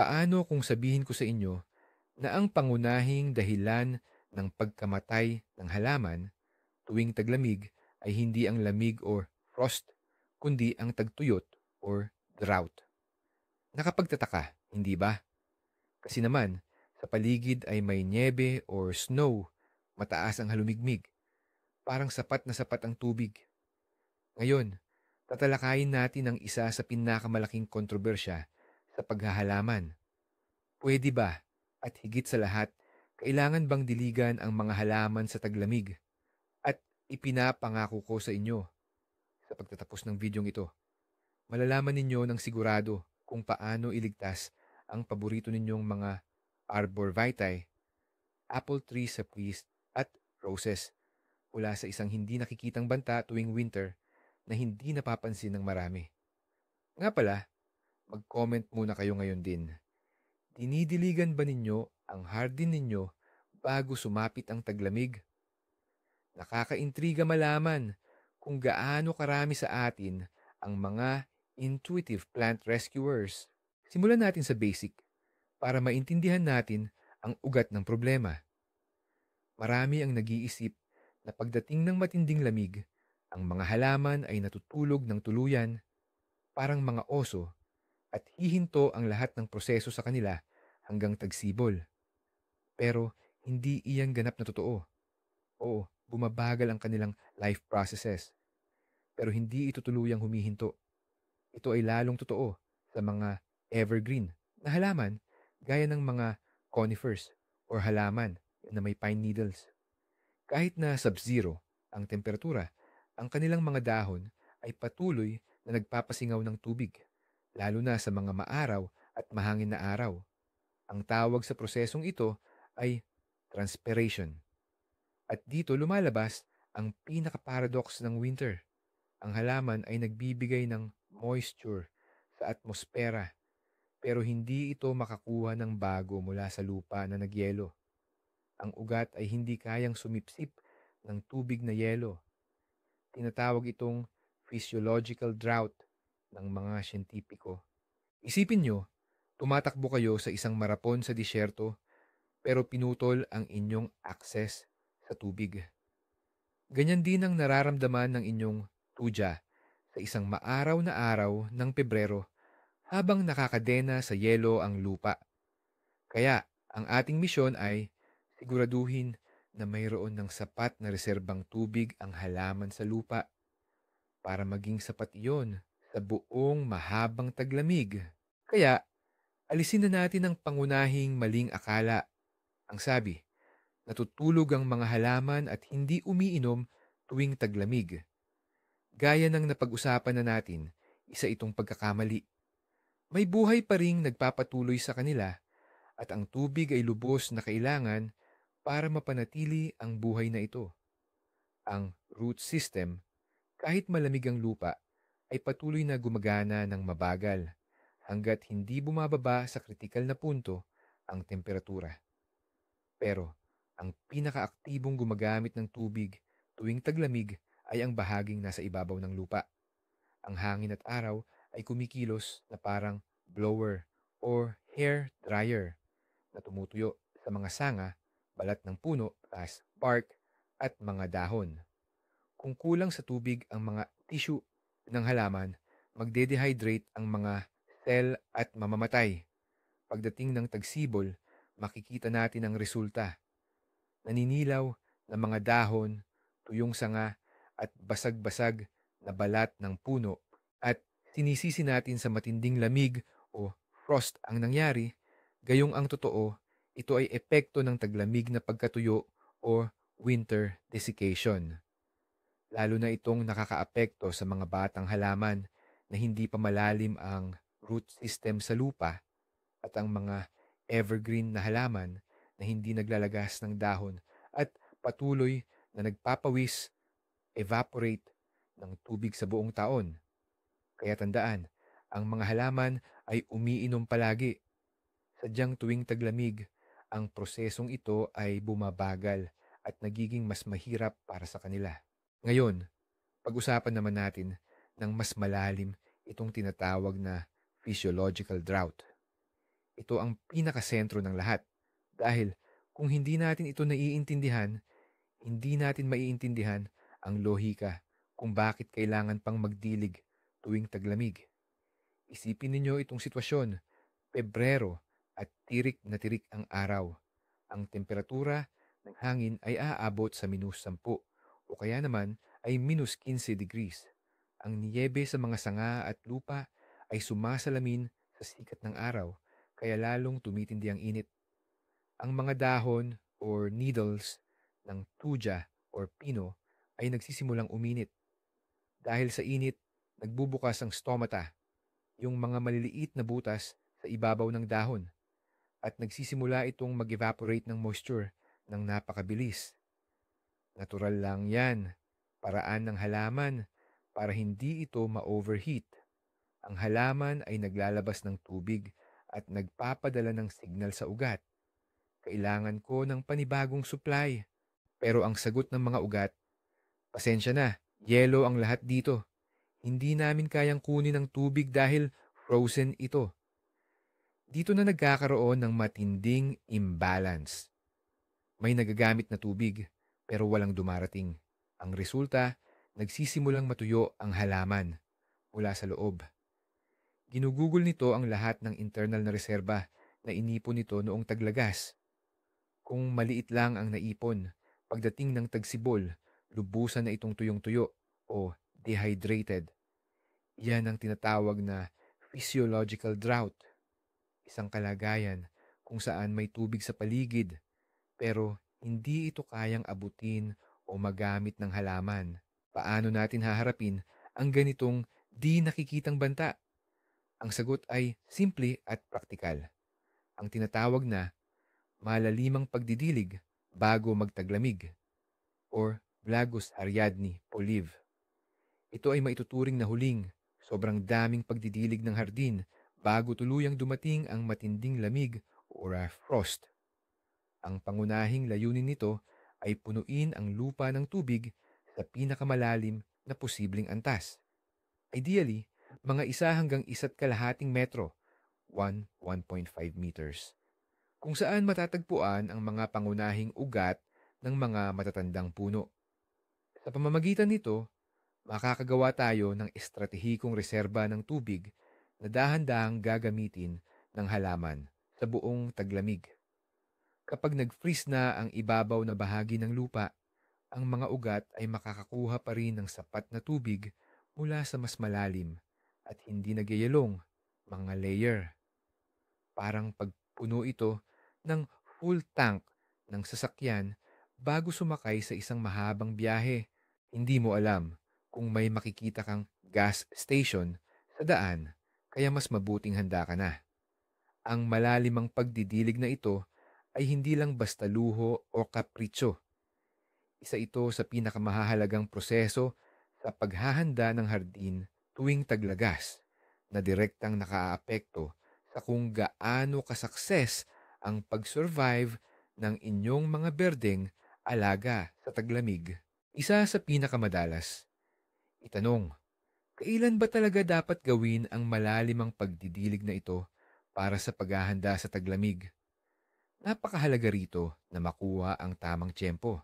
Paano kung sabihin ko sa inyo na ang pangunahing dahilan ng pagkamatay ng halaman tuwing taglamig ay hindi ang lamig or frost, kundi ang tagtuyot or drought? Nakapagtataka, hindi ba? Kasi naman, sa paligid ay may niebe or snow, mataas ang halumigmig, parang sapat na sapat ang tubig. Ngayon, tatalakayin natin ang isa sa pinakamalaking kontrobersya sa paghahalaman. Pwede ba, at higit sa lahat, kailangan bang diligan ang mga halaman sa taglamig? At ipinapangako ko sa inyo, sa pagtatapos ng videong ito, malalaman ninyo ng sigurado kung paano iligtas ang paborito ninyong mga arborvitae, apple trees sa please, at roses mula sa isang hindi nakikitang banta tuwing winter na hindi napapansin ng marami. Nga pala, mag-comment muna kayo ngayon din. Dinidiligan ba ninyo ang hardin ninyo bago sumapit ang taglamig? Nakakaintriga malaman kung gaano karami sa atin ang mga intuitive plant rescuers. Simulan natin sa basic para maintindihan natin ang ugat ng problema. Marami ang nag-iisip na pagdating ng matinding lamig, ang mga halaman ay natutulog ng tuluyan, parang mga oso, at hihinto ang lahat ng proseso sa kanila hanggang tagsibol. Pero hindi iyan ganap na totoo. Oo, bumabagal ang kanilang life processes. Pero hindi ito tuluyang humihinto. Ito ay lalong totoo sa mga evergreen na halaman gaya ng mga conifers or halaman na may pine needles. Kahit na sub-zero ang temperatura, ang kanilang mga dahon ay patuloy na nagpapasingaw ng tubig, lalo na sa mga maaraw at mahangin na araw. Ang tawag sa prosesong ito ay transpiration. At dito lumalabas ang pinaka-paradox ng winter. Ang halaman ay nagbibigay ng moisture sa atmosfera, pero hindi ito makakuha ng bago mula sa lupa na nagyelo. Ang ugat ay hindi kayang sumipsip ng tubig na yelo. Tinatawag itong physiological drought ng mga siyentipiko. Isipin nyo, tumatakbo kayo sa isang marapon sa disyerto pero pinutol ang inyong access sa tubig. Ganyan din ang nararamdaman ng inyong tudya sa isang maaraw na araw ng Pebrero habang nakakadena sa yelo ang lupa. Kaya ang ating misyon ay siguraduhin na mayroon ng sapat na reserbang tubig ang halaman sa lupa para maging sapat iyon sa buong mahabang taglamig. Kaya, alisin na natin ang pangunahing maling akala. Ang sabi, natutulog ang mga halaman at hindi umiinom tuwing taglamig. Gaya ng napag-usapan na natin, isa itong pagkakamali. May buhay pa ring nagpapatuloy sa kanila at ang tubig ay lubos na kailangan para mapanatili ang buhay na ito. Ang root system, kahit malamig ang lupa, ay patuloy na gumagana ng mabagal hanggat hindi bumababa sa kritikal na punto ang temperatura. Pero ang pinakaaktibong gumagamit ng tubig tuwing taglamig ay ang bahaging nasa ibabaw ng lupa. Ang hangin at araw ay kumikilos na parang blower or hair dryer na tumutuyo sa mga sanga, balat ng puno, as bark, at mga dahon. Kung kulang sa tubig ang mga tissue ng halaman, magde-dehydrate ang mga cell at mamamatay. Pagdating ng tagsibol, makikita natin ang resulta. Naninilaw na mga dahon, tuyong sanga, at basag-basag na balat ng puno. At sinisisi natin sa matinding lamig o frost ang nangyari, gayong ang totoo, ito ay epekto ng taglamig na pagkatuyo o winter desiccation. Lalo na itong nakakaapekto sa mga batang halaman na hindi pa malalim ang root system sa lupa at ang mga evergreen na halaman na hindi naglalagas ng dahon at patuloy na nagpapawis, evaporate ng tubig sa buong taon. Kaya tandaan, ang mga halaman ay umiinom palagi. Sadyang tuwing taglamig, ang prosesong ito ay bumabagal at nagiging mas mahirap para sa kanila. Ngayon, pag-usapan naman natin ng mas malalim itong tinatawag na physiological drought. Ito ito ang pinakasentro ng lahat. Dahil kung hindi natin ito naiintindihan, hindi natin maiintindihan ang lohika kung bakit kailangan pang magdilig tuwing taglamig. Isipin ninyo itong sitwasyon, Pebrero at tirik na tirik ang araw. Ang temperatura ng hangin ay aabot sa -10 o kaya naman ay -15 degrees. Ang niyebe sa mga sanga at lupa ay sumasalamin sa sikat ng araw, kaya lalong tumitindi ang init. Ang mga dahon or needles ng tuja or pino ay nagsisimulang uminit. Dahil sa init, nagbubukas ang stomata, yung mga maliliit na butas sa ibabaw ng dahon, at nagsisimula itong mag-evaporate ng moisture ng napakabilis. Natural lang yan, paraan ng halaman para hindi ito ma-overheat. Ang halaman ay naglalabas ng tubig at nagpapadala ng signal sa ugat. Kailangan ko ng panibagong supply. Pero ang sagot ng mga ugat, pasensya na, yelo ang lahat dito. Hindi namin kayang kunin ang tubig dahil frozen ito. Dito na nagkakaroon ng matinding imbalance. May nagagamit na tubig pero walang dumarating. Ang resulta, nagsisimulang matuyo ang halaman mula sa loob. Ginugugol nito ang lahat ng internal na reserba na inipon nito noong taglagas. Kung maliit lang ang naipon, pagdating ng tagsibol, lubusan na itong tuyong-tuyo o dehydrated. Yan ang tinatawag na physiological drought. Isang kalagayan kung saan may tubig sa paligid pero hindi ito kayang abutin o magamit ng halaman. Paano natin haharapin ang ganitong di nakikitang banta? Ang sagot ay simple at praktikal. Ang tinatawag na malalimang pagdidilig bago magtaglamig or Vlagus Ariadne Poliv. Ito ay maituturing na huling, sobrang daming pagdidilig ng hardin bago tuluyang dumating ang matinding lamig or frost. Ang pangunahing layunin nito ay punuin ang lupa ng tubig sa pinakamalalim na posibleng antas. Ideally, mga 1 hanggang 1.5 metro, 1.5 meters, kung saan matatagpuan ang mga pangunahing ugat ng mga matatandang puno. Sa pamamagitan nito, makakagawa tayo ng estratehikong reserba ng tubig na dahan-dahang gagamitin ng halaman sa buong taglamig. Kapag nag-freeze na ang ibabaw na bahagi ng lupa, ang mga ugat ay makakakuha pa rin ng sapat na tubig mula sa mas malalim at hindi nagyayalong mga layer. Parang pagpuno ito ng full tank ng sasakyan bago sumakay sa isang mahabang biyahe. Hindi mo alam kung may makikita kang gas station sa daan, kaya mas mabuting handa ka na. Ang malalimang pagdidilig na ito ay hindi lang basta luho o kapritsyo. Isa ito sa pinakamahalagang proseso sa paghahanda ng hardin tuwing taglagas na direktang nakaaapekto sa kung gaano kasukses ang pag-survive ng inyong mga berdeng alaga sa taglamig. Isa sa pinakamadalas, itanong, kailan ba talaga dapat gawin ang malalimang pagdidilig na ito para sa paghahanda sa taglamig? Napakahalaga rito na makuha ang tamang tiyempo.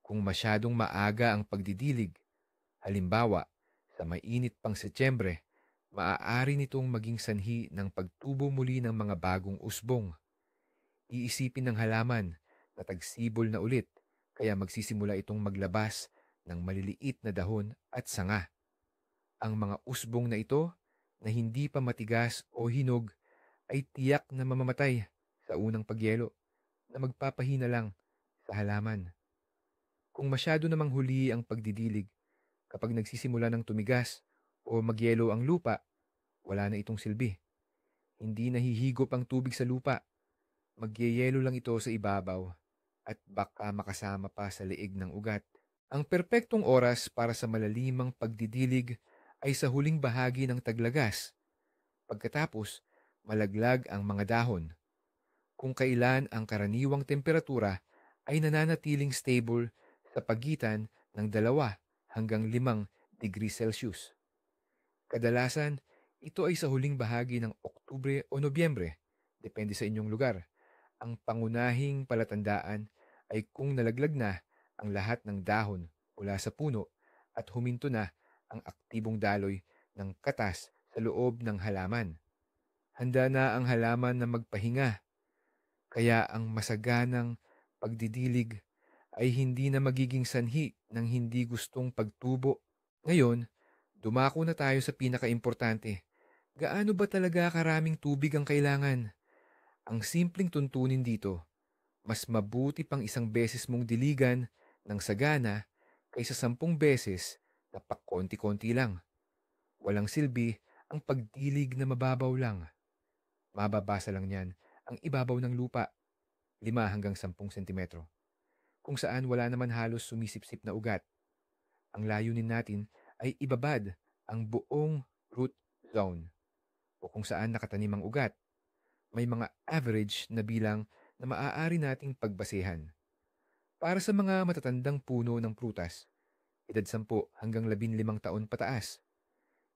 Kung masyadong maaga ang pagdidilig, halimbawa sa mainit pang Setyembre, maaari nitong maging sanhi ng pagtubo muli ng mga bagong usbong. Iisipin ng halaman na tagsibol na ulit, kaya magsisimula itong maglabas ng maliliit na dahon at sanga. Ang mga usbong na ito na hindi pa matigas o hinog ay tiyak na mamamatay sa unang pagyelo na magpapahina lang sa halaman. Kung masyado namang huli ang pagdidilig, kapag nagsisimula ng tumigas o magyelo ang lupa, wala na itong silbi. Hindi nahihigop ang tubig sa lupa. Magyeyelo lang ito sa ibabaw at baka makasama pa sa leeg ng ugat. Ang perpektong oras para sa malalimang pagdidilig ay sa huling bahagi ng taglagas. Pagkatapos, malaglag ang mga dahon. Kung kailan ang karaniwang temperatura ay nananatiling stable sa pagitan ng 2 hanggang 5 degrees Celsius. Kadalasan, ito ay sa huling bahagi ng Oktubre o Nobyembre, depende sa inyong lugar. Ang pangunahing palatandaan ay kung nalaglag na ang lahat ng dahon mula sa puno at huminto na ang aktibong daloy ng katas sa loob ng halaman. Handa na ang halaman na magpahinga, kaya ang masaganang pagdidilig ay hindi na magiging sanhi ng hindi gustong pagtubo. Ngayon, dumako na tayo sa pinakaimportante. Gaano ba talaga karaming tubig ang kailangan? Ang simpleng tuntunin dito, mas mabuti pang 1 beses mong diligan ng sagana kaysa 10 beses na pakonti-konti lang. Walang silbi ang pagdilig na mababaw lang. Mababasa lang niyan ang ibabaw ng lupa, 5 hanggang 10 sentimetro, kung saan wala naman halos sumisipsip na ugat. Ang layunin natin ay ibabad ang buong root zone o kung saan nakatanim ang ugat. May mga average na bilang na maaari nating pagbasehan. Para sa mga matatandang puno ng prutas, edad 10 hanggang 15 taon pataas,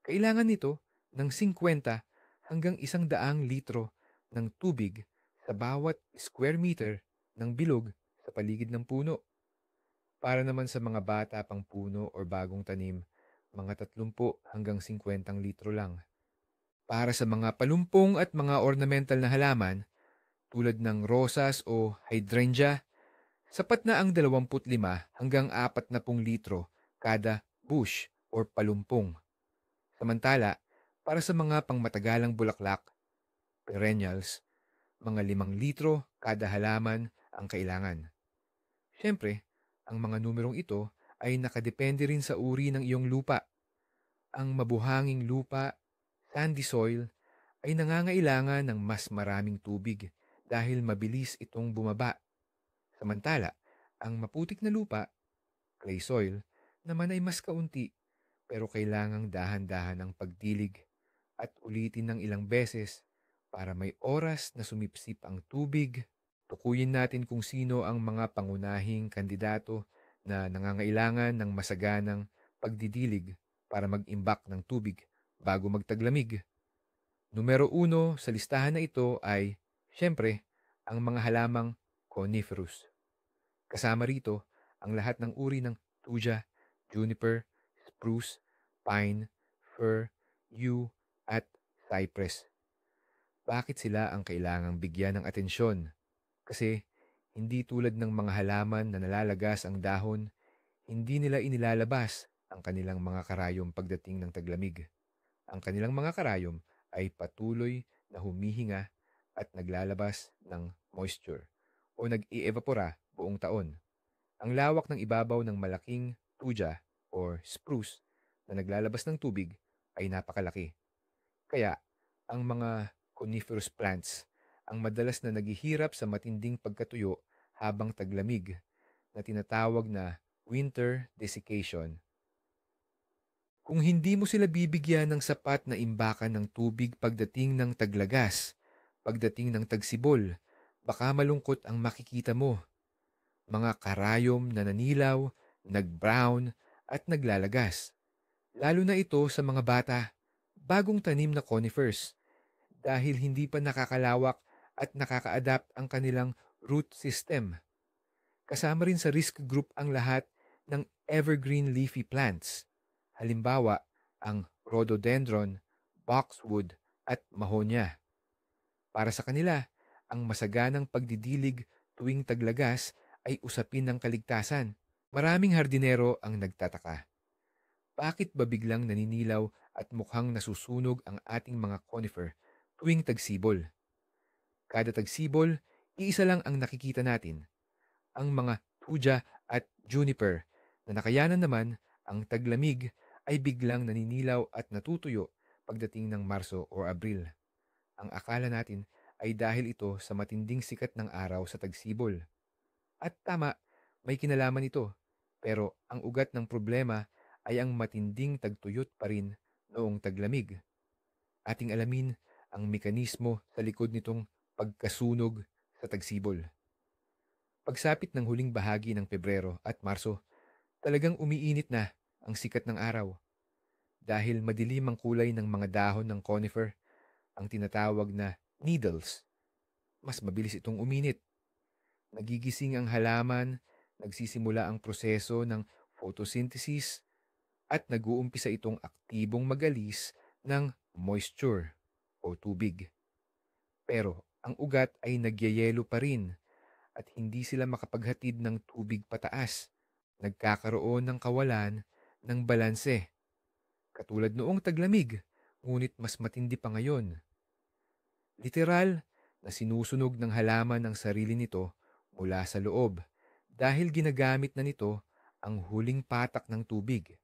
kailangan nito ng 50 hanggang 100 litro ng tubig sa bawat square meter ng bilog sa paligid ng puno. Para naman sa mga bata pang puno o bagong tanim, mga 30 hanggang 50 litro lang. Para sa mga palumpong at mga ornamental na halaman, tulad ng rosas o hydrangea, sapat na ang 25 hanggang 40 litro kada bush or palumpong. Samantala, para sa mga pangmatagalang bulaklak, perennials, mga 5 litro kada halaman ang kailangan. Siyempre, ang mga numerong ito ay nakadepende rin sa uri ng iyong lupa. Ang mabuhanging lupa, sandy soil, ay nangangailangan ng mas maraming tubig dahil mabilis itong bumaba. Samantala, ang maputik na lupa, clay soil, naman ay mas kaunti pero kailangang dahan-dahan ang pagdilig at ulitin ng ilang beses para may oras na sumipsip ang tubig. Tukuyin natin kung sino ang mga pangunahing kandidato na nangangailangan ng masaganang pagdidilig para mag-imbak ng tubig bago magtaglamig. Numero 1 sa listahan na ito ay, siyempre, ang mga halamang coniferous. Kasama rito ang lahat ng uri ng thuja, juniper, spruce, pine, fir, yew, at cypress. Bakit sila ang kailangang bigyan ng atensyon? Kasi hindi tulad ng mga halaman na nalalagas ang dahon, hindi nila inilalabas ang kanilang mga karayom pagdating ng taglamig. Ang kanilang mga karayom ay patuloy na humihinga at naglalabas ng moisture o nag-i-evapora buong taon. Ang lawak ng ibabaw ng malaking thuja or spruce na naglalabas ng tubig ay napakalaki. Kaya, ang mga coniferous plants ang madalas na naghihirap sa matinding pagkatuyo habang taglamig na tinatawag na winter desiccation. Kung hindi mo sila bibigyan ng sapat na imbakan ng tubig pagdating ng taglagas, pagdating ng tagsibol, baka malungkot ang makikita mo. Mga karayom na nanilaw, nag-brown, at naglalagas. Lalo na ito sa mga bata, bagong tanim na conifers, dahil hindi pa nakakalawak at nakaka-adapt ang kanilang root system. Kasama rin sa risk group ang lahat ng evergreen leafy plants. Halimbawa, ang rhododendron, boxwood, at mahonia. Para sa kanila, ang masaganang pagdidilig tuwing taglagas ay usapin ng kaligtasan. Maraming hardinero ang nagtataka. Bakit ba biglang naninilaw at mukhang nasusunog ang ating mga conifer tuwing tagsibol? Kada tagsibol, iisa lang ang nakikita natin, ang mga thuja at juniper, na nakayanan naman ang taglamig ay biglang naninilaw at natutuyo pagdating ng Marso o Abril. Ang akala natin ay dahil ito sa matinding sikat ng araw sa tagsibol. At tama, may kinalaman ito. Pero ang ugat ng problema ay ang matinding tagtuyot pa rin noong taglamig. Ating alamin ang mekanismo sa likod nitong pagkasunog sa tagsibol. Pagsapit ng huling bahagi ng Pebrero at Marso, talagang umiinit na ang sikat ng araw. Dahil madilim ang kulay ng mga dahon ng conifer, ang tinatawag na needles, mas mabilis itong uminit. Nagigising ang halaman, nagsisimula ang proseso ng photosynthesis at nag-uumpisa itong aktibong magalis ng moisture o tubig. Pero ang ugat ay nagyayelo pa rin at hindi sila makapaghatid ng tubig pataas. Nagkakaroon ng kawalan ng balanse, katulad noong taglamig, ngunit mas matindi pa ngayon. Literal na sinusunog ng halaman ang sarili nito mula sa loob dahil ginagamit na nito ang huling patak ng tubig.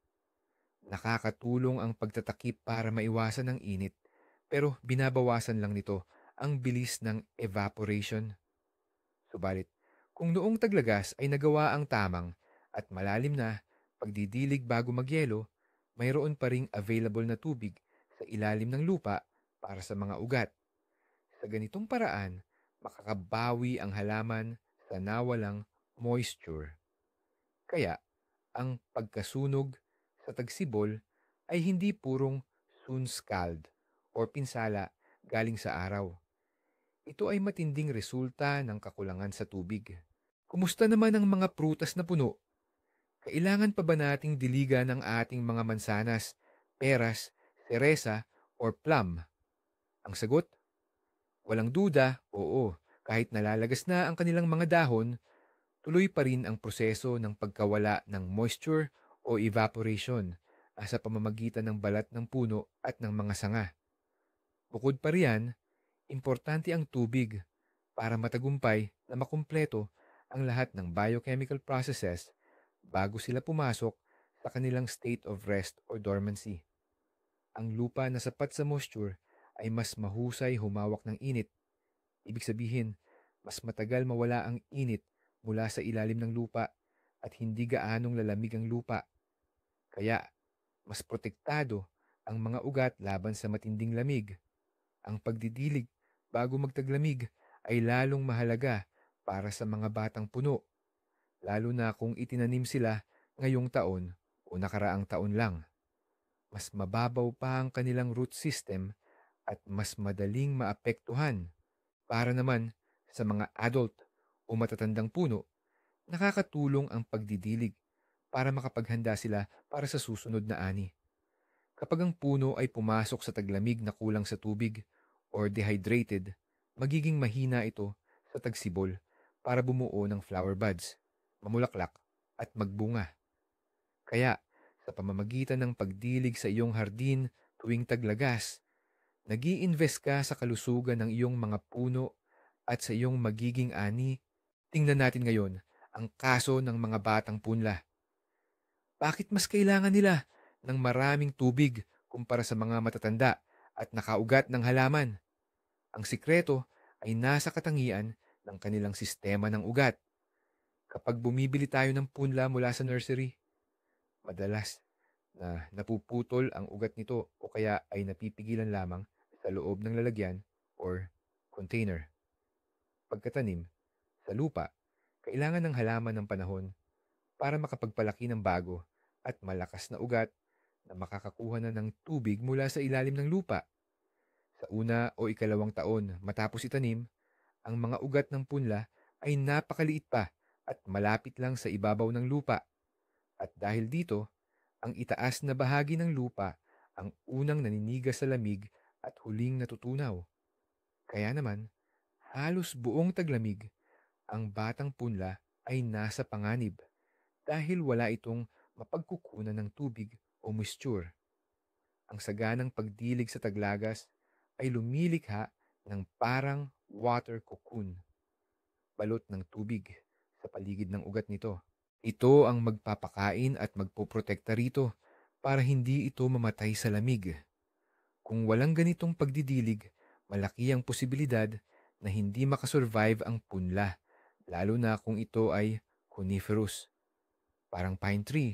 Nakakatulong ang pagtatakip para maiwasan ang init, pero binabawasan lang nito ang bilis ng evaporation. Subalit, kung noong taglagas ay nagawa ang tamang at malalim na pagdidilig bago magyelo, mayroon pa ring available na tubig sa ilalim ng lupa para sa mga ugat. Sa ganitong paraan, makakabawi ang halaman sa nawalang moisture. Kaya, ang pagkasunog sa tagsibol ay hindi purong sunscald o pinsala galing sa araw. Ito ay matinding resulta ng kakulangan sa tubig. Kumusta naman ang mga prutas na puno? Kailangan pa ba nating diligan ang ating mga mansanas, peras, seresa, or plum? Ang sagot? Walang duda, oo. Kahit nalalagas na ang kanilang mga dahon, tuloy pa rin ang proseso ng pagkawala ng moisture o evaporation sa pamamagitan ng balat ng puno at ng mga sanga. Bukod pa riyan, importante ang tubig para matagumpay na makumpleto ang lahat ng biochemical processes bago sila pumasok sa kanilang state of rest or dormancy. Ang lupa na sapat sa moisture ay mas mahusay humawak ng init. Ibig sabihin, mas matagal mawala ang init mula sa ilalim ng lupa at hindi gaanong lalamig ang lupa. Kaya, mas protektado ang mga ugat laban sa matinding lamig. Ang pagdidilig bago magtaglamig ay lalong mahalaga para sa mga batang puno, lalo na kung itinanim sila ngayong taon o nakaraang taon lang. Mas mababaw pa ang kanilang root system at mas madaling maapektuhan. Para naman sa mga adult o matatandang puno, nakakatulong ang pagdidilig para makapaghanda sila para sa susunod na ani. Kapag ang puno ay pumasok sa taglamig na kulang sa tubig or dehydrated, magiging mahina ito sa tagsibol para bumuo ng flower buds, mamulaklak at magbunga. Kaya, sa pamamagitan ng pagdilig sa iyong hardin tuwing taglagas, nag-i-invest ka sa kalusugan ng iyong mga puno at sa iyong magiging ani. Tingnan natin ngayon ang kaso ng mga batang punla. Bakit mas kailangan nila ng maraming tubig kumpara sa mga matatanda at nakaugat ng halaman? Ang sikreto ay nasa katangian ng kanilang sistema ng ugat. Kapag bumibili tayo ng punla mula sa nursery, madalas na napuputol ang ugat nito o kaya ay napipigilan lamang sa loob ng lalagyan or container. Pagkatanim, sa lupa, kailangan ng halaman ng panahon para makapagpalaki ng bago at malakas na ugat na makakakuha na ng tubig mula sa ilalim ng lupa. Sa una o ikalawang taon matapos itanim, ang mga ugat ng punla ay napakaliit pa at malapit lang sa ibabaw ng lupa. At dahil dito, ang itaas na bahagi ng lupa ang unang naninigas sa lamig at huling natutunaw. Kaya naman, halos buong taglamig, ang batang punla ay nasa panganib dahil wala itong mapagkukunan ng tubig o moisture. Ang saganang pagdilig sa taglagas ay lumilikha ng parang water cocoon, balot ng tubig sa paligid ng ugat nito. Ito ang magpapakain at magpoprotekta rito para hindi ito mamatay sa lamig. Kung walang ganitong pagdidilig, malaki ang posibilidad na hindi makasurvive ang punla, lalo na kung ito ay coniferous, parang pine tree.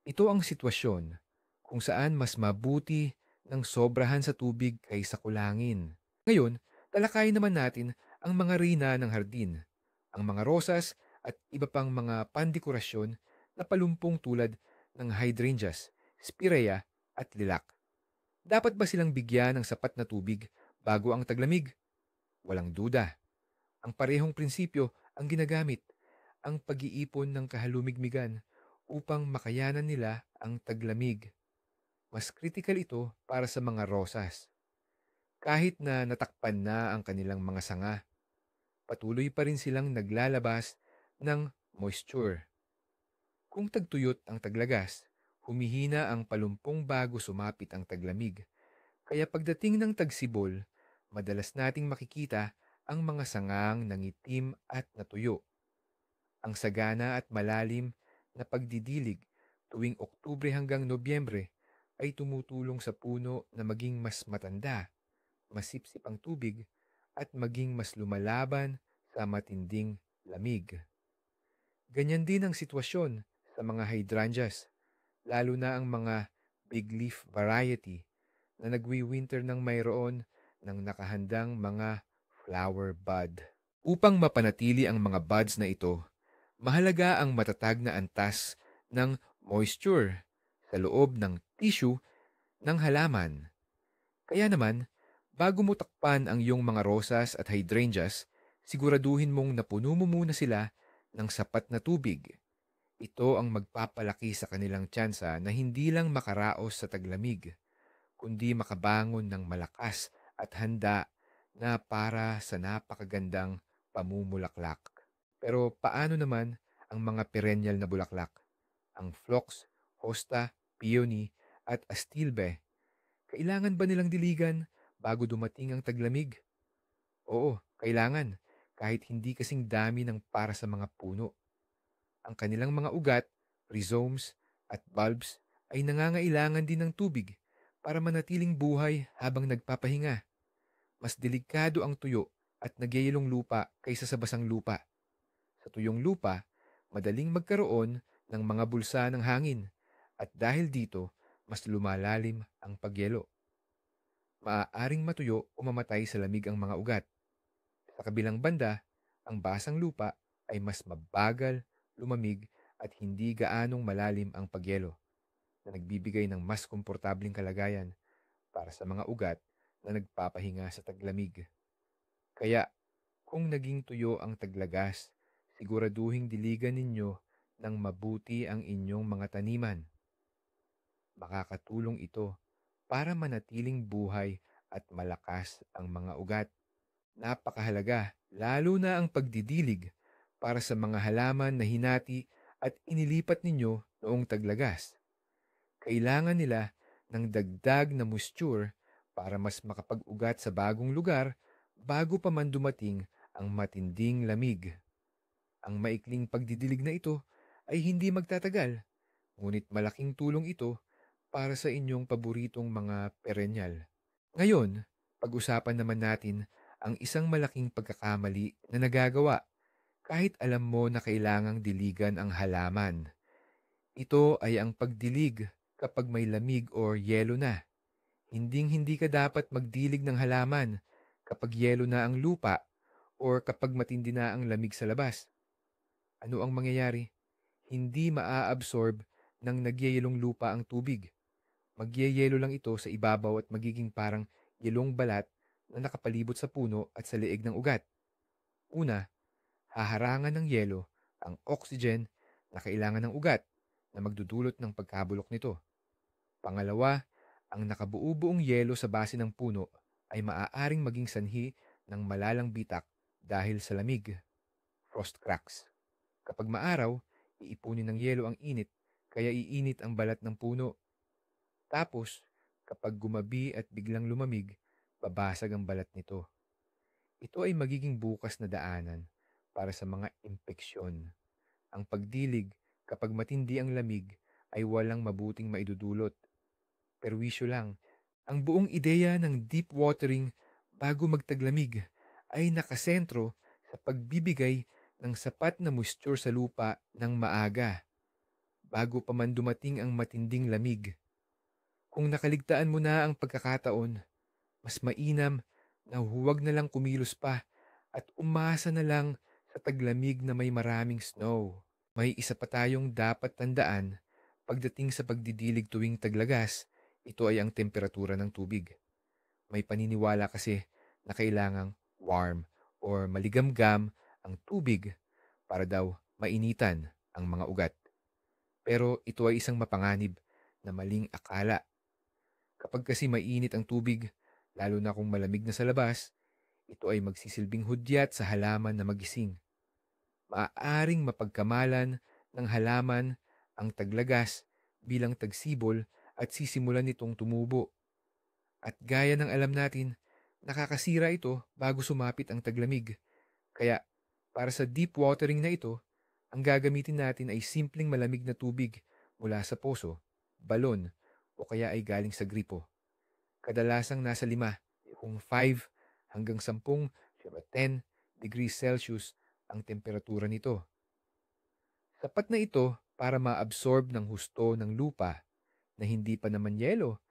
Ito ang sitwasyon kung saan mas mabuti ng sobrahan sa tubig kaysa kulangin. Ngayon, talakayin naman natin ang mga reyna ng hardin, ang mga rosas at iba pang mga pandekorasyon na palumpong tulad ng hydrangeas, spirea at lilac. Dapat ba silang bigyan ng sapat na tubig bago ang taglamig? Walang duda. Ang parehong prinsipyo ang ginagamit, ang pag-iipon ng kahalumigmigan upang makayanan nila ang taglamig. Mas kritikal ito para sa mga rosas. Kahit na natakpan na ang kanilang mga sanga, patuloy pa rin silang naglalabas ng moisture. Kung tagtuyot ang taglagas, humihina ang palumpong bago sumapit ang taglamig. Kaya pagdating ng tagsibol, madalas nating makikita ang mga sangang nangitim at natuyo. Ang sagana at malalim na pagdidilig tuwing Oktubre hanggang Nobyembre ay tumutulong sa puno na maging mas matanda, masipsip ang tubig, at maging mas lumalaban sa matinding lamig. Ganyan din ang sitwasyon sa mga hydrangeas, lalo na ang mga big leaf variety na nagwi-winter ng mayroon ng nakahandang mga flower bud. Upang mapanatili ang mga buds na ito, mahalaga ang matatag na antas ng moisture sa loob ng tissue ng halaman. Kaya naman, bago mo takpan ang iyong mga rosas at hydrangeas, siguraduhin mong napuno mo muna sila ng sapat na tubig. Ito ang magpapalaki sa kanilang tsansa na hindi lang makaraos sa taglamig, kundi makabangon ng malakas at handa na para sa napakagandang pamumulaklak. Pero paano naman ang mga perennial na bulaklak? Ang phlox, hosta, peony, at astilbe. Kailangan ba nilang diligan bago dumating ang taglamig? Oo, kailangan. Kahit hindi kasing dami ng para sa mga puno. Ang kanilang mga ugat, rhizomes, at bulbs ay nangangailangan din ng tubig para manatiling buhay habang nagpapahinga. Mas delikado ang tuyo at nagyayalong lupa kaysa sa basang lupa. Sa tuyong lupa, madaling magkaroon ng mga bulsa ng hangin at dahil dito, mas lumalalim ang pagyelo. Maaaring matuyo o mamatay sa lamig ang mga ugat. Sa kabilang banda, ang basang lupa ay mas mabagal, lumamig at hindi gaanong malalim ang pagyelo na nagbibigay ng mas komportabling kalagayan para sa mga ugat na nagpapahinga sa taglamig. Kaya, kung naging tuyo ang taglagas, siguraduhing diligan ninyo ng mabuti ang inyong mga taniman. Makakatulong ito para manatiling buhay at malakas ang mga ugat. Napakahalaga, lalo na ang pagdidilig para sa mga halaman na hinati at inilipat ninyo noong taglagas. Kailangan nila ng dagdag na moisture para mas makapag-ugat sa bagong lugar bago pa man dumating ang matinding lamig. Ang maikling pagdidilig na ito ay hindi magtatagal, ngunit malaking tulong ito para sa inyong paboritong mga perennial. Ngayon, pag-usapan naman natin ang isang malaking pagkakamali na nagagawa kahit alam mo na kailangang diligan ang halaman. Ito ay ang pagdilig kapag may lamig o yelo na. Hinding-hindi ka dapat magdilig ng halaman kapag yelo na ang lupa o kapag matindi na ang lamig sa labas. Ano ang mangyayari? Hindi maa-absorb ng nagyayelong lupa ang tubig. Magyayelo lang ito sa ibabaw at magiging parang yelong balat na nakapalibot sa puno at sa leeg ng ugat. Una, haharangan ng yelo ang oxygen na kailangan ng ugat na magdudulot ng pagkabulok nito. Pangalawa, ang nakabuo-buong yelo sa base ng puno ay maaaring maging sanhi ng malalang bitak dahil sa lamig, frost cracks. Kapag maaraw, iipunin ng yelo ang init, kaya iinit ang balat ng puno. Tapos, kapag gumabi at biglang lumamig, babasag ang balat nito. Ito ay magiging bukas na daanan para sa mga impeksyon. Ang pagdilig kapag matindi ang lamig ay walang mabuting maidudulot. Perwisyo lang. Ang buong ideya ng deep watering bago magtaglamig ay nakasentro sa pagbibigay ng sapat na moisture sa lupa ng maaga bago pa man dumating ang matinding lamig. Kung nakaligtaan mo na ang pagkakataon, mas mainam na huwag na lang kumilos pa at umasa na lang sa taglamig na may maraming snow. May isa pa tayong dapat tandaan pagdating sa pagdidilig tuwing taglagas, ito ay ang temperatura ng tubig. May paniniwala kasi na kailangang warm or maligamgam ang tubig para daw mainitan ang mga ugat. Pero ito ay isang mapanganib na maling akala. Kapag kasi mainit ang tubig, lalo na kung malamig na sa labas, ito ay magsisilbing hudyat sa halaman na magising. Maaaring mapagkamalan ng halaman ang taglagas bilang tagsibol at sisimulan nitong tumubo. At gaya ng alam natin, nakakasira ito bago sumapit ang taglamig. Kaya para sa deep watering na ito, ang gagamitin natin ay simpleng malamig na tubig mula sa poso, balon, o kaya ay galing sa gripo. Kadalasang nasa 5, kung 5 hanggang 10, 10 degrees Celsius ang temperatura nito. Sapat na ito para ma-absorb ng husto ng lupa na hindi pa naman yelo,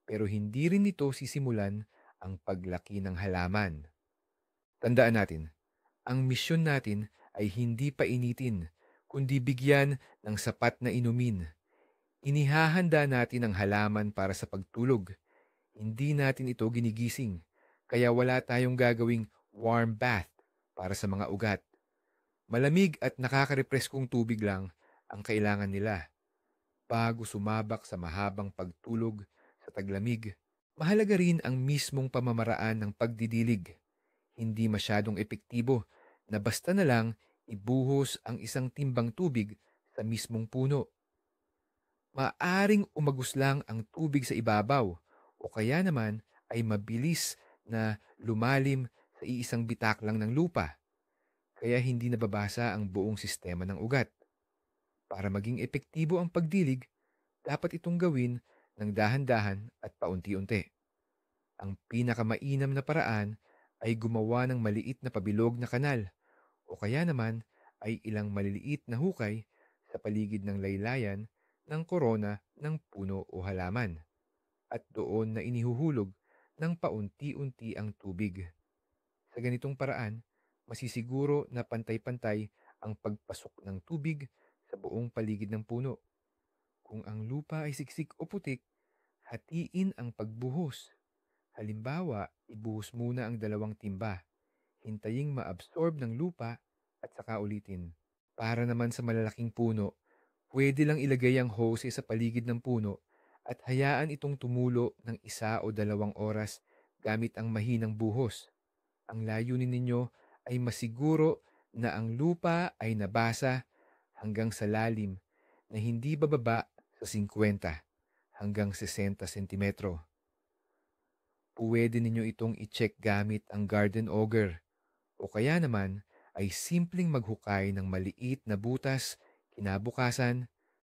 pero hindi rin nito sisimulan ang paglaki ng halaman. Tandaan natin, ang misyon natin ay hindi painitin, kundi bigyan ng sapat na inumin. Inihahanda natin ang halaman para sa pagtulog. Hindi natin ito ginigising, kaya wala tayong gagawing warm bath para sa mga ugat. Malamig at nakaka-represkong tubig lang ang kailangan nila bago sumabak sa mahabang pagtulog sa taglamig. Mahalaga rin ang mismong pamamaraan ng pagdidilig. Hindi masyadong epektibo na basta na lang ibuhos ang isang timbang tubig sa mismong puno. Maaring umagos lang ang tubig sa ibabaw o kaya naman ay mabilis na lumalim sa iisang bitak lang ng lupa, kaya hindi nababasa ang buong sistema ng ugat. Para maging epektibo ang pagdilig, dapat itong gawin ng dahan-dahan at paunti-unti. Ang pinakamainam na paraan ay gumawa ng maliit na pabilog na kanal o kaya naman ay ilang maliliit na hukay sa paligid ng laylayan ng korona ng puno o halaman at doon na inihuhulog ng paunti-unti ang tubig. Sa ganitong paraan, masisiguro na pantay-pantay ang pagpasok ng tubig sa buong paligid ng puno. Kung ang lupa ay siksik o putik, hatiin ang pagbuhos. Halimbawa, ibuhos muna ang 2 timba. Hintaying maabsorb ng lupa at saka ulitin. Para naman sa malalaking puno, pwede lang ilagay ang hose sa paligid ng puno at hayaan itong tumulo ng 1 o 2 oras gamit ang mahinang buhos. Ang layunin ninyo ay masiguro na ang lupa ay nabasa hanggang sa lalim na hindi bababa sa 50 hanggang 60 sentimetro. Pwede ninyo itong i-check gamit ang garden auger o kaya naman ay simpleng maghukay ng maliit na butas kinabukasan.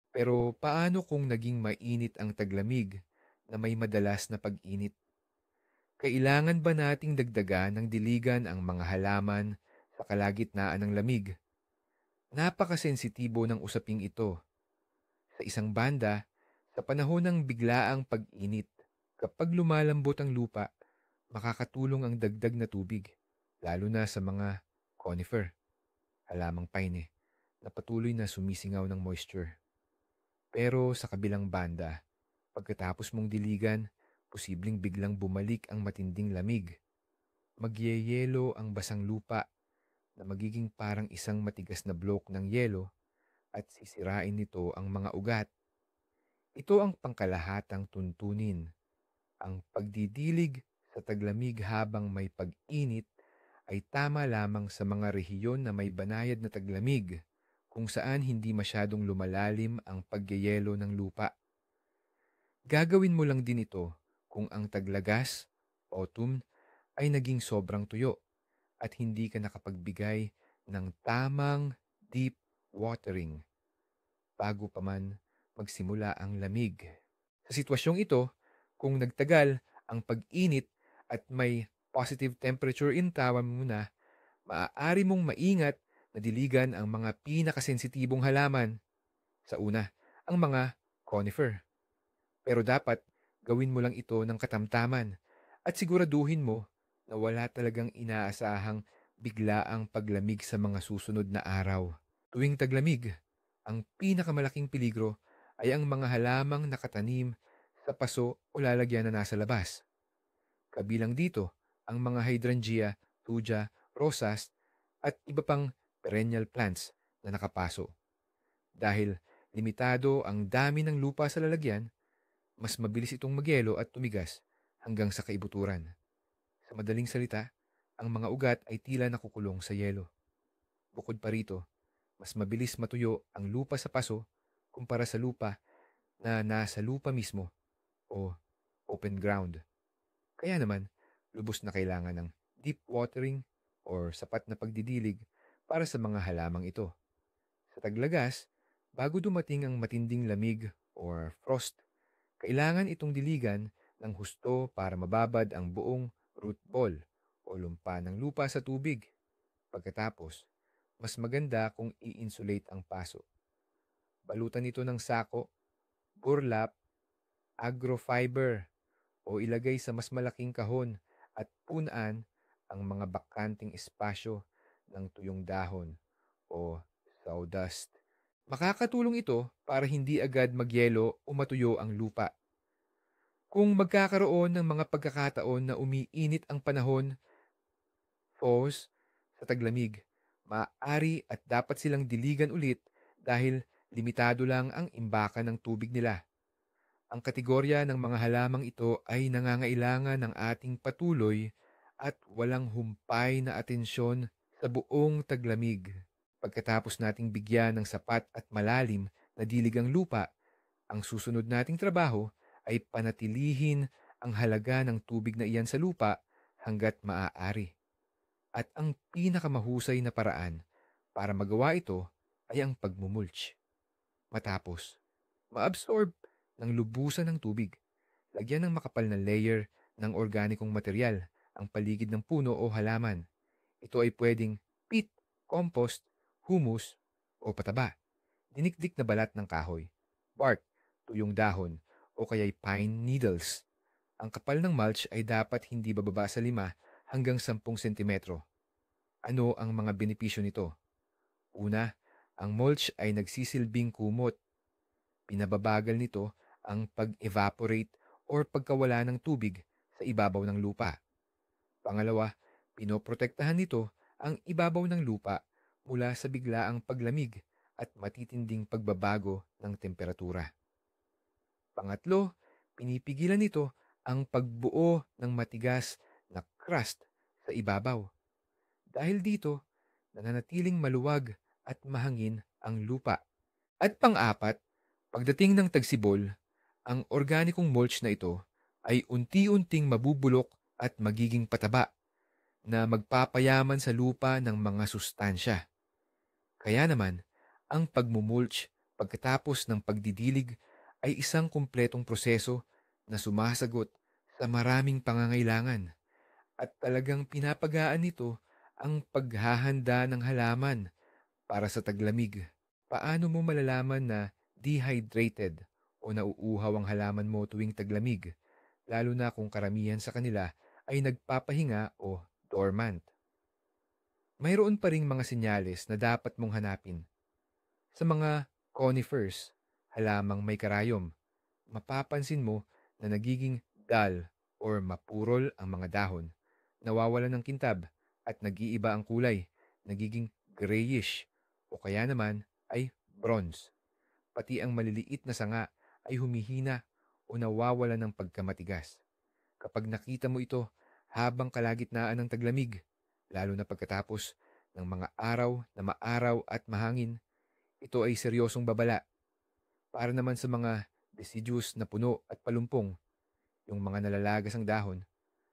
Pero paano kung naging mainit ang taglamig na may madalas na pag-init? Kailangan ba nating dagdagan ng diligan ang mga halaman sa kalagitnaan ng lamig? Napakasensitibo ng usaping ito. Sa isang banda, sa panahon ng biglaang pag-init, kapag lumalambot ang lupa, makakatulong ang dagdag na tubig, lalo na sa mga conifer, halamang pine, na patuloy na sumisingaw ng moisture. Pero sa kabilang banda, pagkatapos mong diligan, posibleng biglang bumalik ang matinding lamig. Magyeyelo ang basang lupa na magiging parang isang matigas na blok ng yelo at sisirain nito ang mga ugat. Ito ang pangkalahatang tuntunin. Ang pagdidilig sa taglamig habang may pag-init ay tama lamang sa mga rehiyon na may banayad na taglamig kung saan hindi masyadong lumalalim ang pagyeyelo ng lupa. Gagawin mo lang din ito kung ang taglagas, autumn, ay naging sobrang tuyo at hindi ka nakapagbigay ng tamang deep watering bago pa man magsimula ang lamig. Sa sitwasyong ito, kung nagtagal ang pag-init at may positive temperature in tawa mo na, maaari mong maingat na diligan ang mga pinakasensitibong halaman. Sa una, ang mga conifer. Pero dapat gawin mo lang ito ng katamtaman at siguraduhin mo na wala talagang inaasahang biglaang paglamig sa mga susunod na araw. Tuwing taglamig, ang pinakamalaking peligro ay ang mga halamang nakatanim sa paso o lalagyan na nasa labas. Kabilang dito ang mga hydrangea, thuja, rosas, at iba pang perennial plants na nakapaso. Dahil limitado ang dami ng lupa sa lalagyan, mas mabilis itong magyelo at tumigas hanggang sa kaibuturan. Sa madaling salita, ang mga ugat ay tila nakukulong sa yelo. Bukod pa rito, mas mabilis matuyo ang lupa sa paso kumpara sa lupa na nasa lupa mismo o open ground. Kaya naman, lubos na kailangan ng deep watering or sapat na pagdidilig para sa mga halamang ito. Sa taglagas, bago dumating ang matinding lamig or frost, kailangan itong diligan ng husto para mababad ang buong root ball o lumpa ng lupa sa tubig. Pagkatapos, mas maganda kung i-insulate ang paso. Balutan ito ng sako, burlap, agrofiber o ilagay sa mas malaking kahon at punaan ang mga bakanting espasyo ng tuyong dahon o sawdust. Makakatulong ito para hindi agad magyelo o matuyo ang lupa. Kung magkakaroon ng mga pagkakataon na umiinit ang panahon, pause, sa taglamig, maaari at dapat silang diligan ulit dahil limitado lang ang imbakan ng tubig nila. Ang kategorya ng mga halamang ito ay nangangailangan ng ating patuloy at walang humpay na atensyon sa buong taglamig. Pagkatapos nating bigyan ng sapat at malalim na dilig ang lupa, ang susunod nating trabaho ay panatilihin ang halaga ng tubig na iyan sa lupa hanggat maaari. At ang pinakamahusay na paraan para magawa ito ay ang pagmumulch. Matapos, maabsorb ng lubusan ng tubig. Lagyan ng makapal na layer ng organikong material ang paligid ng puno o halaman. Ito ay pwedeng peat, compost, humus, o pataba. Dinikdik na balat ng kahoy, bark, tuyong dahon, o kaya'y pine needles. Ang kapal ng mulch ay dapat hindi bababa sa 5 hanggang 10 sentimetro. Ano ang mga benepisyo nito? Una, ang mulch ay nagsisilbing kumot. Pinababagal nito ang pag-evaporate or pagkawala ng tubig sa ibabaw ng lupa. Pangalawa, pinoprotektahan nito ang ibabaw ng lupa mula sa biglaang paglamig at matitinding pagbabago ng temperatura. Pangatlo, pinipigilan nito ang pagbuo ng matigas na crust sa ibabaw. Dahil dito, nananatiling maluwag at mahangin ang lupa. At pang-apat, pagdating ng tagsibol, ang organikong mulch na ito ay unti-unting mabubulok at magiging pataba na magpapayaman sa lupa ng mga sustansya. Kaya naman, ang pagmumulch pagkatapos ng pagdidilig ay isang kumpletong proseso na sumasagot sa maraming pangangailangan at talagang pinapagaan nito ang paghahanda ng halaman para sa taglamig. Paano mo malalaman na dehydrated o nauuhaw ang halaman mo tuwing taglamig, lalo na kung karamihan sa kanila ay nagpapahinga o dormant? Mayroon pa ring mga senyales na dapat mong hanapin. Sa mga conifers, halamang may karayom, mapapansin mo na nagiging dull or mapurol ang mga dahon, nawawalan ng kintab at nag-iiba ang kulay, nagiging grayish o kaya naman ay bronze. Pati ang maliliit na sanga ay humihina o nawawala ng pagkamatigas. Kapag nakita mo ito habang kalagitnaan ng taglamig, lalo na pagkatapos ng mga araw na maaraw at mahangin, ito ay seryosong babala. Para naman sa mga deciduous na puno at palumpong, yung mga nalalagas ang dahon,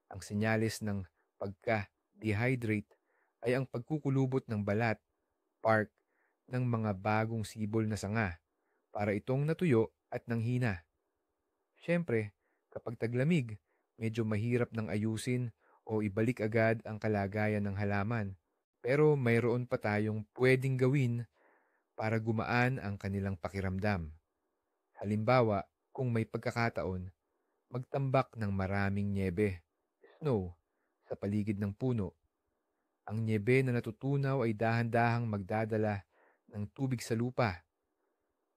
ang senyales ng pagka-dehydrate ay ang pagkukulubot ng balat, bark, ng mga bagong sibol na sanga para itong natuyo at nanghina. Siyempre, kapag taglamig, medyo mahirap nang ayusin o ibalik agad ang kalagayan ng halaman. Pero mayroon pa tayong pwedeng gawin para gumaan ang kanilang pakiramdam. Halimbawa, kung may pagkakataon, magtambak ng maraming nyebe, snow, sa paligid ng puno. Ang nyebe na natutunaw ay dahan-dahang magdadala ng tubig sa lupa.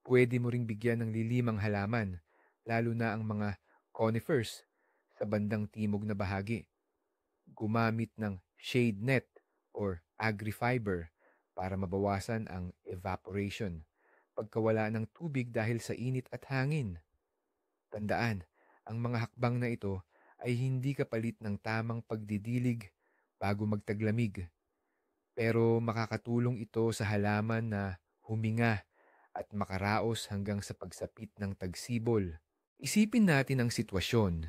Pwede mo ring bigyan ng lilimang halaman, lalo na ang mga conifers sa bandang timog na bahagi. Gumamit ng shade net or agri-fiber para mabawasan ang evaporation pagkawala ng tubig dahil sa init at hangin. Tandaan, ang mga hakbang na ito ay hindi kapalit ng tamang pagdidilig bago magtaglamig, pero makakatulong ito sa halaman na huminga at makaraos hanggang sa pagsapit ng tagsibol. Isipin natin ang sitwasyon.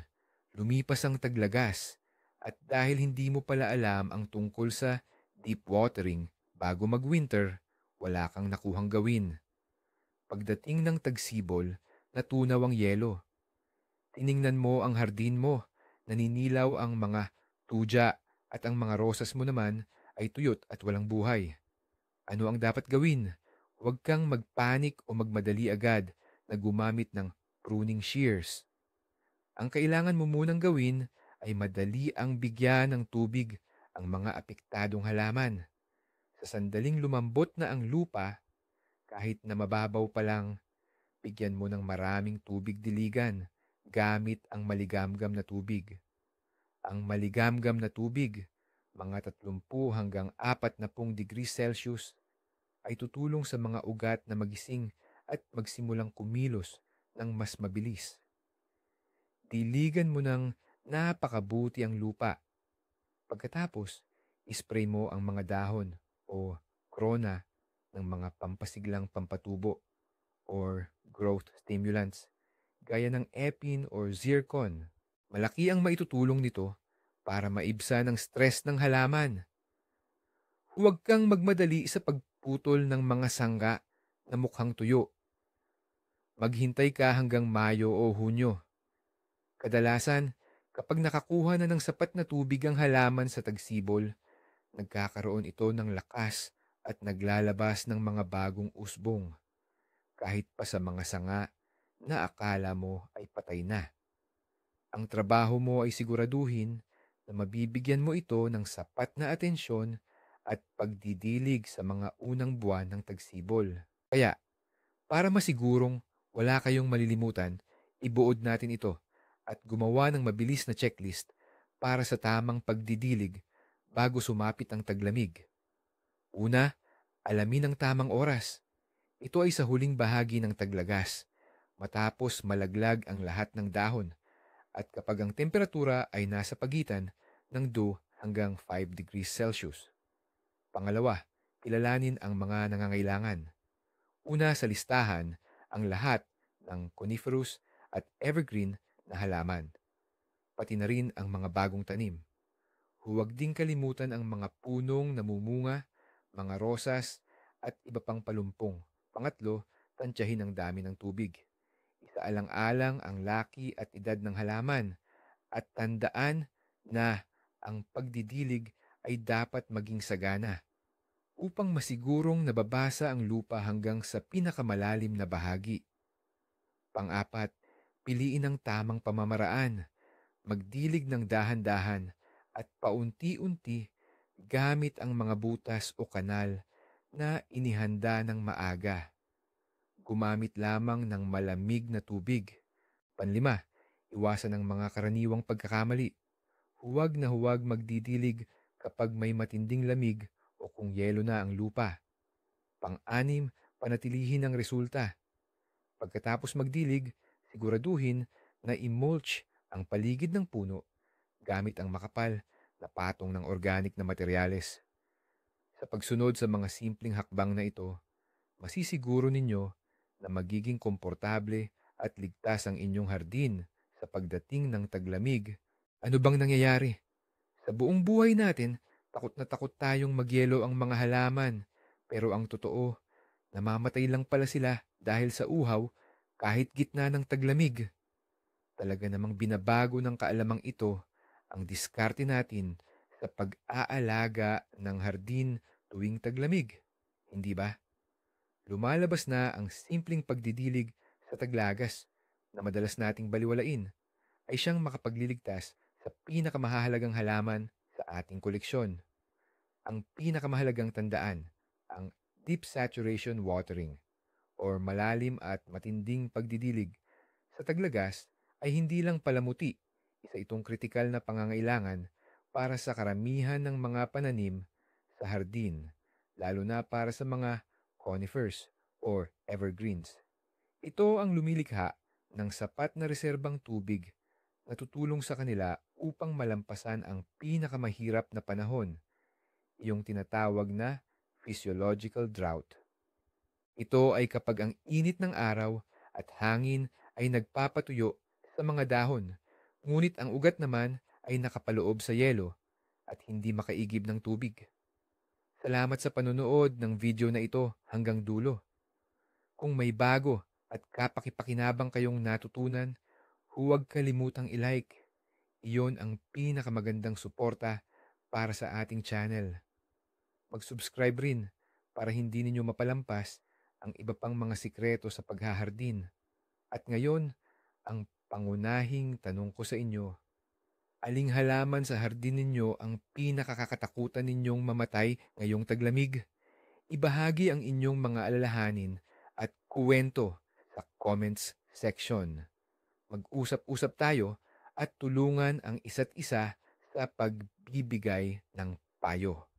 Lumipas ang taglagas at dahil hindi mo pala alam ang tungkol sa deep watering bago mag-winter, wala kang nakuhang gawin. Pagdating ng tagsibol, natunaw ang yelo. Tiningnan mo ang hardin mo, naninilaw ang mga tuja at ang mga rosas mo naman ay tuyot at walang buhay. Ano ang dapat gawin? Huwag kang magpanik o magmadali agad na gumamit ng pruning shears. Ang kailangan mo munang gawin ay madali ang bigyan ng tubig ang mga apektadong halaman. Sa sandaling lumambot na ang lupa, kahit na mababaw pa lang, bigyan mo ng maraming tubig diligan gamit ang maligamgam na tubig. Ang maligamgam na tubig, mga 30 hanggang 40 degrees Celsius, ay tutulong sa mga ugat na magising at magsimulang kumilos ng mas mabilis. Diligan mo ng napakabuti ang lupa. Pagkatapos, ispray mo ang mga dahon o krona ng mga pampasiglang pampatubo or growth stimulants gaya ng epin or zircon. Malaki ang maitutulong nito para maibsan ang stress ng halaman. Huwag kang magmadali sa pagputol ng mga sangga na mukhang tuyo. Maghintay ka hanggang Mayo o Hunyo. Kadalasan, kapag nakakuha na ng sapat na tubig ang halaman sa tagsibol, nagkakaroon ito ng lakas at naglalabas ng mga bagong usbong, kahit pa sa mga sanga na akala mo ay patay na. Ang trabaho mo ay siguraduhin na mabibigyan mo ito ng sapat na atensyon at pagdidilig sa mga unang buwan ng tagsibol. Kaya, para masigurong wala kayong malilimutan, ibuod natin ito at gumawa ng mabilis na checklist para sa tamang pagdidilig bago sumapit ang taglamig. Una, alamin ang tamang oras. Ito ay sa huling bahagi ng taglagas, matapos malaglag ang lahat ng dahon at kapag ang temperatura ay nasa pagitan ng 2 hanggang 5 degrees Celsius. Pangalawa, kilalanin ang mga nangangailangan. Una sa listahan ang lahat ng coniferous at evergreen na halaman, pati na rin ang mga bagong tanim. Huwag ding kalimutan ang mga punong namumunga, mga rosas, at iba pang palumpong. Pangatlo, tansyahin ang dami ng tubig. Isaalang-alang ang laki at edad ng halaman at tandaan na ang pagdidilig ay dapat maging sagana upang masigurong nababasa ang lupa hanggang sa pinakamalalim na bahagi. Pang-apat, piliin ang tamang pamamaraan. Magdilig ng dahan-dahan at paunti-unti gamit ang mga butas o kanal na inihanda ng maaga. Gumamit lamang ng malamig na tubig. Panlima, iwasan ang mga karaniwang pagkakamali. Huwag na huwag magdidilig kapag may matinding lamig o kung yelo na ang lupa. Pang-anim, panatilihin ang resulta. Pagkatapos magdilig, siguraduhin na i-mulch ang paligid ng puno gamit ang makapal na patong ng organic na materyales. Sa pagsunod sa mga simpleng hakbang na ito, masisiguro ninyo na magiging komportable at ligtas ang inyong hardin sa pagdating ng taglamig. Ano bang nangyayari? Sa buong buhay natin, takot na takot tayong magyelo ang mga halaman. Pero ang totoo, namamatay lang pala sila dahil sa uhaw kahit gitna ng taglamig. Talaga namang binabago ng kaalamang ito ang diskarte natin sa pag-aalaga ng hardin tuwing taglamig. Hindi ba? Lumalabas na ang simpleng pagdidilig sa taglagas na madalas nating baliwalain ay siyang makapagliligtas sa pinakamahalagang halaman sa ating koleksyon. Ang pinakamahalagang tandaan, ang deep saturation watering or malalim at matinding pagdidilig sa taglagas ay hindi lang palamuti, isa itong kritikal na pangangailangan para sa karamihan ng mga pananim sa hardin, lalo na para sa mga conifers or evergreens. Ito ang lumilikha ng sapat na reserbang tubig na tutulong sa kanila upang malampasan ang pinakamahirap na panahon, yung tinatawag na physiological drought. Ito ay kapag ang init ng araw at hangin ay nagpapatuyo sa mga dahon, ngunit ang ugat naman ay nakapaloob sa yelo at hindi makaigib ng tubig. Salamat sa panonood ng video na ito hanggang dulo. Kung may bago at kapakipakinabang kayong natutunan, huwag kalimutang i-like. Iyon ang pinakamagandang suporta para sa ating channel. Mag-subscribe rin para hindi ninyo mapalampas ang iba pang mga sikreto sa paghahardin. At ngayon, ang pangunahing tanong ko sa inyo, aling halaman sa hardin ninyo ang pinakakatakutan ninyong mamatay ngayong taglamig? Ibahagi ang inyong mga alalahanin at kuwento sa comments section. Mag-usap-usap tayo at tulungan ang isa't isa sa pagbibigay ng payo.